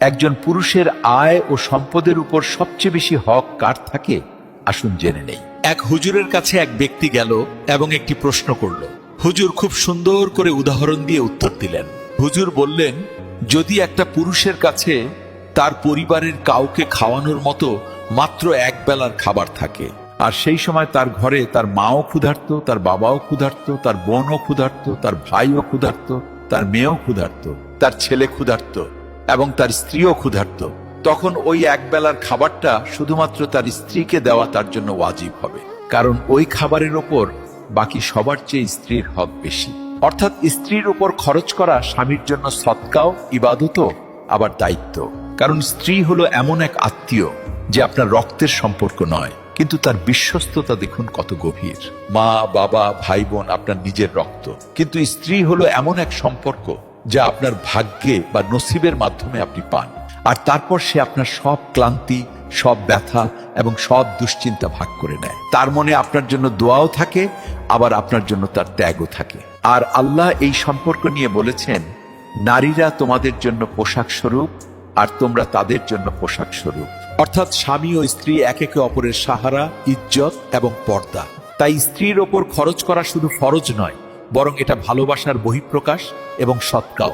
একজন পুরুষের আয় ও সম্পদের উপর সবচেয়ে বেশি হক কার থাকে? আসুন জেনে নেই। এক হুজুরের কাছে এক ব্যক্তি গেল এবং একটি প্রশ্ন করল। হুজুর খুব সুন্দর করে উদাহরণ দিয়ে উত্তর দিলেন। হুজুর বললেন, যদি একটা পুরুষের কাছে তার পরিবারের কাউকে খাওয়ানোর মতো মাত্র এক বেলার খাবার থাকে, আর সেই সময় তার ঘরে তার মাও ক্ষুধার্ত, তার বাবাও ক্ষুধার্ত, তার বোনও ক্ষুধার্ত, তার ভাইও ক্ষুধার্ত, তার মেয়েও ক্ষুধার্ত, তার ছেলে ক্ষুধার্ত এবং তার স্ত্রীও ক্ষুধার্ত, তখন ওই এক বেলার খাবারটা শুধুমাত্র তার স্ত্রীকে দেওয়া তার জন্য ওয়াজিব হবে, কারণ ওই খাবারের ওপর বাকি সবার চেয়ে স্ত্রীর হক বেশি। অর্থাৎ স্ত্রীর উপর খরচ করা স্বামীর জন্য সদকাও, ইবাদতও, আবার দায়িত্ব। কারণ স্ত্রী হলো এমন এক আত্মীয় যে আপনার রক্তের সম্পর্ক নয়, কিন্তু তার বিশ্বস্ততা দেখুন কত গভীর। মা, বাবা, ভাই বোন আপনার নিজের রক্ত, কিন্তু স্ত্রী হলো এমন এক সম্পর্ক যা আপনার ভাগ্যে বা নসিবের মাধ্যমে আপনি পান। আর তারপর সে আপনার সব ক্লান্তি, সব ব্যথা এবং সব দুশ্চিন্তা ভাগ করে নেয়। তার মনে আপনার জন্য দোয়াও থাকে, আবার আপনার জন্য তার ত্যাগও থাকে। আর আল্লাহ এই সম্পর্ক নিয়ে বলেছেন, নারীরা তোমাদের জন্য পোশাক স্বরূপ আর তোমরা তাদের জন্য পোশাক স্বরূপ। অর্থাৎ স্বামী ও স্ত্রী একে অপরের সাহারা, ইজ্জত এবং পর্দা। তাই স্ত্রীর ওপর খরচ করা শুধু ফরজ নয়, বরং এটা ভালোবাসার বহিঃপ্রকাশ এবং সৎকাও।